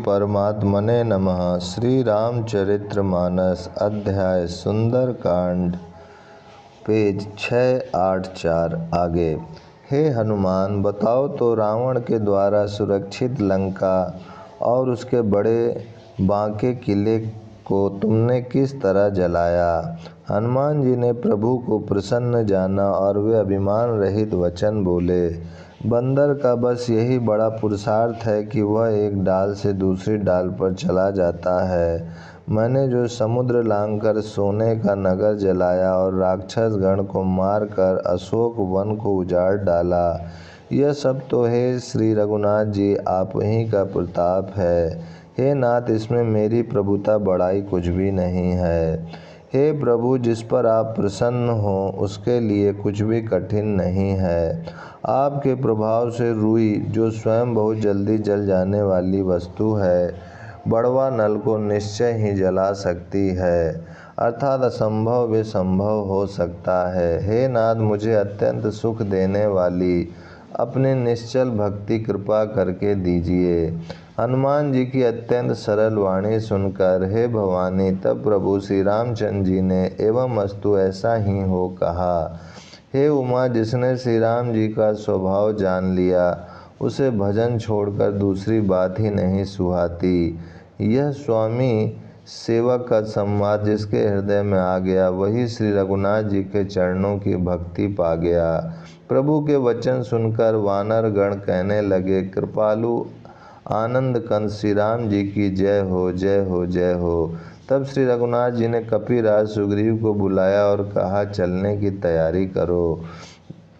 परमात्मने नमः। श्री रामचरितमानस अध्याय सुंदरकांड पेज 684 आगे। हे हनुमान, बताओ तो रावण के द्वारा सुरक्षित लंका और उसके बड़े बांके किले को तुमने किस तरह जलाया। हनुमान जी ने प्रभु को प्रसन्न जाना और वे अभिमान रहित वचन बोले। बंदर का बस यही बड़ा पुरुषार्थ है कि वह एक डाल से दूसरी डाल पर चला जाता है। मैंने जो समुद्र लांघकर सोने का नगर जलाया और राक्षस गण को मारकर अशोक वन को उजाड़ डाला, यह सब तो हे श्री रघुनाथ जी आप ही का प्रताप है। हे नाथ, इसमें मेरी प्रभुता बड़ाई कुछ भी नहीं है। हे प्रभु, जिस पर आप प्रसन्न हो उसके लिए कुछ भी कठिन नहीं है। आपके प्रभाव से रुई, जो स्वयं बहुत जल्दी जल जाने वाली वस्तु है, बड़वा नल को निश्चय ही जला सकती है, अर्थात असंभव भी संभव हो सकता है। हे नाथ, मुझे अत्यंत सुख देने वाली अपनी निश्चल भक्ति कृपा करके दीजिए। हनुमान जी की अत्यंत सरल वाणी सुनकर हे भवानी, तब प्रभु श्री रामचंद्र जी ने एवं अस्तु ऐसा ही हो कहा। हे उमा, जिसने श्री राम जी का स्वभाव जान लिया उसे भजन छोड़कर दूसरी बात ही नहीं सुहाती। यह स्वामी सेवक का संवाद जिसके हृदय में आ गया, वही श्री रघुनाथ जी के चरणों की भक्ति पा गया। प्रभु के वचन सुनकर वानर गण कहने लगे, कृपालु आनंद कंद श्री राम जी की जय हो, जय हो, जय हो। तब श्री रघुनाथ जी ने कपिराज सुग्रीव को बुलाया और कहा, चलने की तैयारी करो।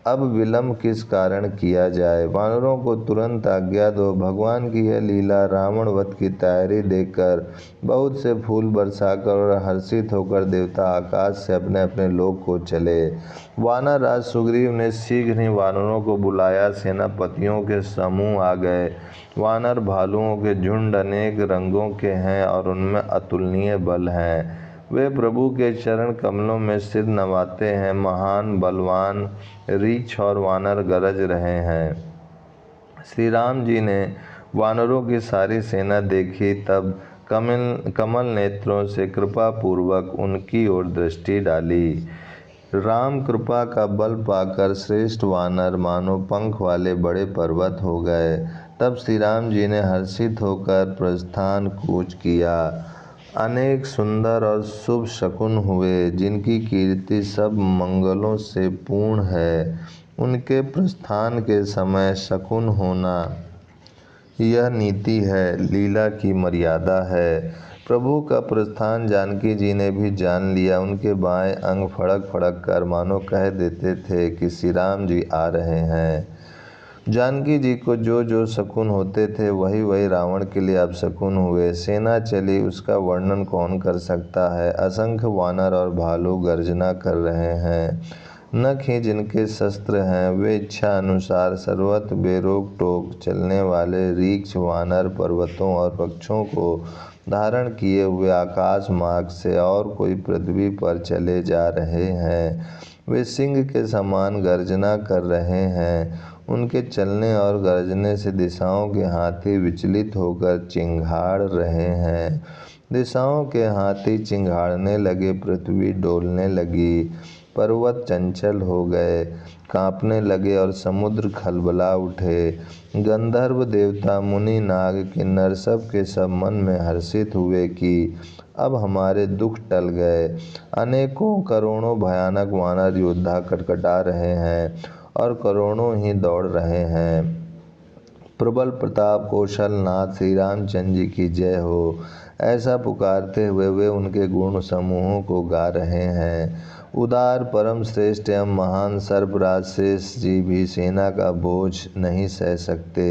अब विलंब किस कारण किया जाए। वानरों को तुरंत आज्ञा दो। भगवान की यह लीला रावण वध की तैयारी देखकर बहुत से फूल बरसाकर और हर्षित होकर देवता आकाश से अपने अपने लोक को चले। वानर राज सुग्रीव ने शीघ्र ही वानरों को बुलाया। सेनापतियों के समूह आ गए। वानर भालुओं के झुंड अनेक रंगों के हैं और उनमें अतुलनीय बल है। वे प्रभु के चरण कमलों में सिर नवाते हैं। महान बलवान रीछ और वानर गरज रहे हैं। श्री राम जी ने वानरों की सारी सेना देखी, तब कमल नेत्रों से कृपा पूर्वक उनकी ओर दृष्टि डाली। राम कृपा का बल पाकर श्रेष्ठ वानर मानो पंख वाले बड़े पर्वत हो गए। तब श्री राम जी ने हर्षित होकर प्रस्थान कूच किया। अनेक सुंदर और शुभ शकुन हुए, जिनकी कीर्ति सब मंगलों से पूर्ण है। उनके प्रस्थान के समय शकुन होना यह नीति है, लीला की मर्यादा है। प्रभु का प्रस्थान जानकी जी ने भी जान लिया। उनके बाएं अंग फड़क फड़क कर मानो कह देते थे कि श्री राम जी आ रहे हैं। जानकी जी को जो जो शकुन होते थे वही वही रावण के लिए अब शकुन हुए। सेना चली, उसका वर्णन कौन कर सकता है। असंख्य वानर और भालू गर्जना कर रहे हैं। नख ही जिनके शस्त्र हैं, वे इच्छा अनुसार सर्वत्र बेरोक टोक चलने वाले रीछ वानर पर्वतों और वृक्षों को धारण किए हुए आकाश मार्ग से और कोई पृथ्वी पर चले जा रहे हैं। वे सिंह के समान गर्जना कर रहे हैं। उनके चलने और गरजने से दिशाओं के हाथी विचलित होकर चिंघाड़ रहे हैं। दिशाओं के हाथी चिंघाड़ने लगे, पृथ्वी डोलने लगी, पर्वत चंचल हो गए, कांपने लगे और समुद्र खलबला उठे। गंधर्व देवता मुनि नाग किन्नर सब के सब मन में हर्षित हुए कि अब हमारे दुख टल गए। अनेकों करोड़ों भयानक वानर योद्धा कटकटा रहे हैं और करोड़ों ही दौड़ रहे हैं। प्रबल प्रताप कौशल नाथ श्री रामचंद्र जी की जय हो, ऐसा पुकारते हुए वे उनके गुण समूहों को गा रहे हैं। उदार परम श्रेष्ठ एवं महान सर्पराज शेष जी भी सेना का बोझ नहीं सह सकते।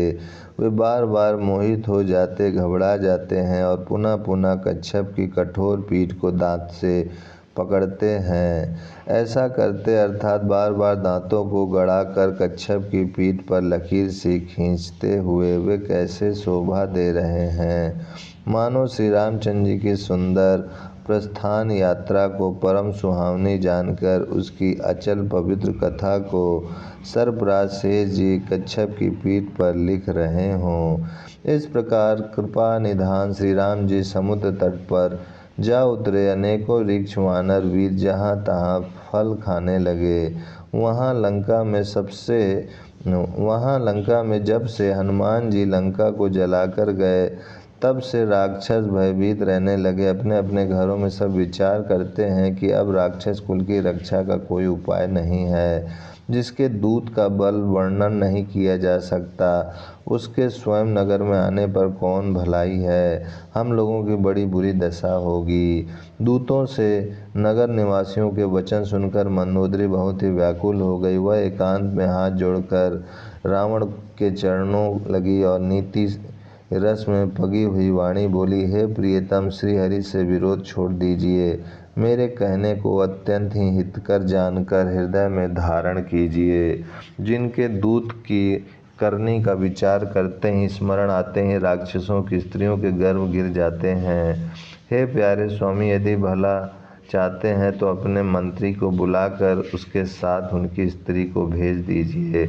वे बार बार मोहित हो जाते, घबरा जाते हैं और पुनः पुनः कच्छप की कठोर पीठ को दांत से पकड़ते हैं। ऐसा करते अर्थात बार बार दांतों को गड़ाकर कच्छप की पीठ पर लकीर सी खींचते हुए वे कैसे शोभा दे रहे हैं। मानो श्री रामचंद्र जी की सुंदर प्रस्थान यात्रा को परम सुहावनी जानकर उसकी अचल पवित्र कथा को सर्पराज शेष जी कच्छप की पीठ पर लिख रहे हों। इस प्रकार कृपा निधान श्री राम जी समुद्र तट पर जा उतरे। अनेकों ऋक्ष वानर वीर जहाँ तहाँ फल खाने लगे। वहाँ लंका में जब से हनुमान जी लंका को जलाकर गए तब से राक्षस भयभीत रहने लगे। अपने अपने घरों में सब विचार करते हैं कि अब राक्षस कुल की रक्षा का कोई उपाय नहीं है। जिसके दूत का बल वर्णन नहीं किया जा सकता, उसके स्वयं नगर में आने पर कौन भलाई है। हम लोगों की बड़ी बुरी दशा होगी। दूतों से नगर निवासियों के वचन सुनकर मंदोदरी बहुत ही व्याकुल हो गई। वह एकांत में हाथ जोड़कर रावण के चरणों लगी और नीति रस में पगी हुई वाणी बोली, हे प्रियतम, श्री हरि से विरोध छोड़ दीजिए। मेरे कहने को अत्यंत ही हितकर जानकर हृदय में धारण कीजिए। जिनके दूत की करनी का विचार करते ही स्मरण आते ही राक्षसों की स्त्रियों के गर्भ गिर जाते हैं। हे प्यारे स्वामी, यदि भला चाहते हैं तो अपने मंत्री को बुलाकर उसके साथ उनकी स्त्री को भेज दीजिए।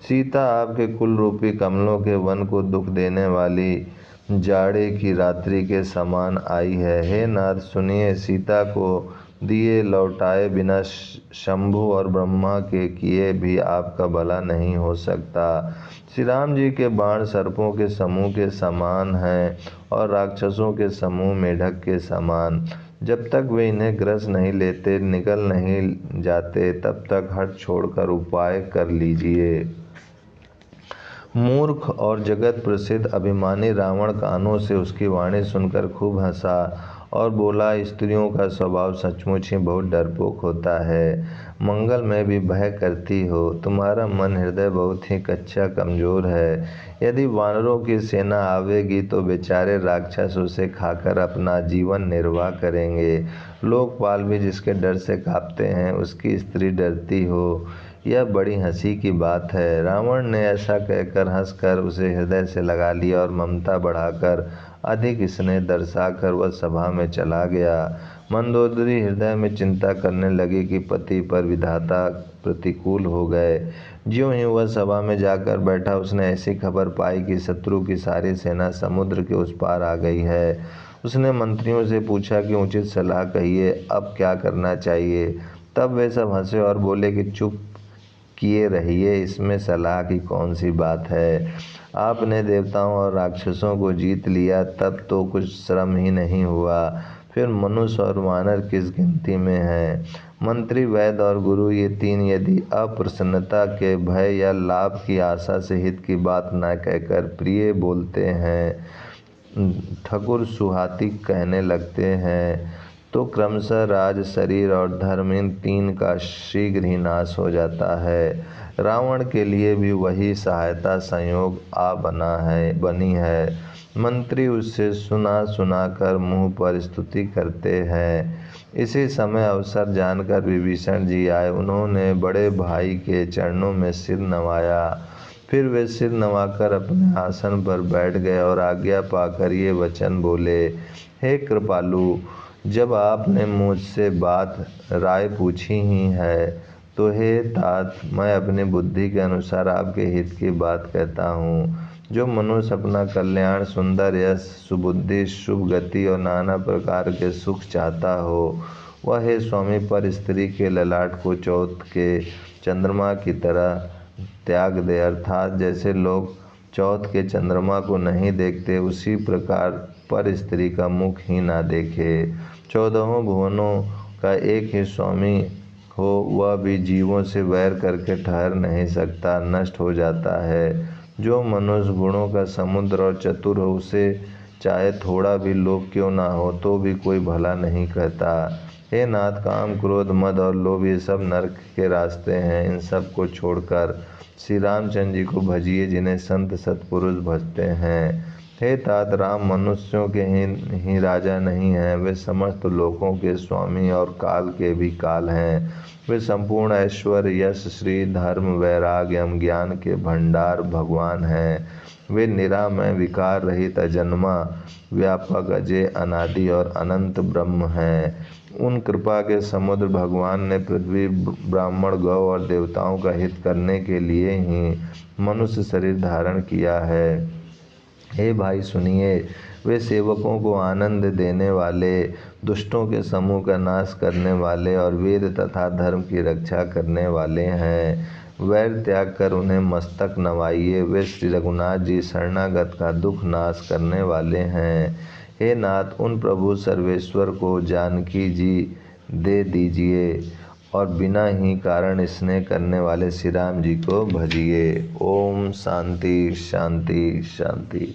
सीता आपके कुल रूपी कमलों के वन को दुख देने वाली जाड़े की रात्रि के समान आई है। हे नाथ सुनिए, सीता को दिए लौटाए बिना शंभु और ब्रह्मा के किए भी आपका भला नहीं हो सकता। श्री राम जी के बाण सर्पों के समूह के समान हैं और राक्षसों के समूह मेढक के समान। जब तक वे इन्हें ग्रस नहीं लेते, निकल नहीं जाते, तब तक हट छोड़कर उपाय कर लीजिए। मूर्ख और जगत प्रसिद्ध अभिमानी रावण कानों से उसकी वाणी सुनकर खूब हंसा और बोला, स्त्रियों का स्वभाव सचमुच ही बहुत डरपोक होता है। मंगल में भी भय करती हो। तुम्हारा मन हृदय बहुत ही कच्चा कमजोर है। यदि वानरों की सेना आवेगी तो बेचारे राक्षस उसे खाकर अपना जीवन निर्वाह करेंगे। लोकपाल भी जिसके डर से कांपते हैं, उसकी स्त्री डरती हो, यह बड़ी हंसी की बात है। रावण ने ऐसा कहकर हंसकर उसे हृदय से लगा लिया और ममता बढ़ाकर अधिक स्नेह दर्शाकर वह सभा में चला गया। मंदोदरी हृदय में चिंता करने लगी कि पति पर विधाता प्रतिकूल हो गए। ज्यों ही वह सभा में जाकर बैठा, उसने ऐसी खबर पाई कि शत्रु की सारी सेना समुद्र के उस पार आ गई है। उसने मंत्रियों से पूछा कि उचित सलाह कहिए, अब क्या करना चाहिए। तब वे सब हंसे और बोले कि चुप किए रहिए, इसमें सलाह की कौन सी बात है। आपने देवताओं और राक्षसों को जीत लिया, तब तो कुछ श्रम ही नहीं हुआ, फिर मनुष्य और वानर किस गिनती में हैं। मंत्री, वैद्य और गुरु ये तीन यदि अप्रसन्नता के भय या लाभ की आशा से हित की बात न कहकर प्रिय बोलते हैं, ठकुर सुहाती कहने लगते हैं, तो क्रमशः राज, शरीर और धर्म इन तीन का शीघ्र ही नाश हो जाता है। रावण के लिए भी वही सहायता संयोग बनी है। मंत्री उससे सुना कर मुँह पर स्तुति करते हैं। इसी समय अवसर जानकर विभीषण जी आए। उन्होंने बड़े भाई के चरणों में सिर नवाया। फिर वे सिर नवाकर अपने आसन पर बैठ गए और आज्ञा पाकर ये वचन बोले, हे कृपालु, जब आपने मुझसे बात राय पूछी ही है तो हे तात, मैं अपनी बुद्धि के अनुसार आपके हित की बात कहता हूँ। जो मनुष्य अपना कल्याण, सुंदर यश, सुबुद्धि, शुभ गति और नाना प्रकार के सुख चाहता हो, वह हे स्वामी पर स्त्री के ललाट को चौथ के चंद्रमा की तरह त्याग दे। अर्थात जैसे लोग चौथ के चंद्रमा को नहीं देखते, उसी प्रकार पर स्त्री का मुख ही ना देखे। 14 भुवनों का एक ही स्वामी हो, वह भी जीवों से वैर करके ठहर नहीं सकता, नष्ट हो जाता है। जो मनुष्य गुणों का समुद्र और चतुर हो, उसे चाहे थोड़ा भी लोभ क्यों ना हो तो भी कोई भला नहीं कहता। हे नाथ, काम, क्रोध, मद और लोभ ये सब नरक के रास्ते हैं। इन सब को छोड़कर श्री रामचंद्र जी को भजिए, जिन्हें संत सत्पुरुष भजते हैं। हे तात, राम मनुष्यों के ही राजा नहीं हैं, वे समस्त लोकों के स्वामी और काल के भी काल हैं। वे संपूर्ण ऐश्वर्य, यश, श्री, धर्म, वैराग्य, ज्ञान के भंडार भगवान हैं। वे निरामय, विकार रहित, अजन्मा, व्यापक, अजय, अनादि और अनंत ब्रह्म हैं। उन कृपा के समुद्र भगवान ने पृथ्वी, ब्राह्मण, गौ और देवताओं का हित करने के लिए ही मनुष्य शरीर धारण किया है। हे भाई सुनिए, वे सेवकों को आनंद देने वाले, दुष्टों के समूह का नाश करने वाले और वेद तथा धर्म की रक्षा करने वाले हैं। वैर त्याग कर उन्हें मस्तक नवाइए, वे श्री रघुनाथ जी शरणागत का दुख नाश करने वाले हैं। हे नाथ, उन प्रभु सर्वेश्वर को जानकी जी दे दीजिए और बिना ही कारण स्नेह करने वाले श्री राम जी को भजिए। ओम शांति शांति शांति।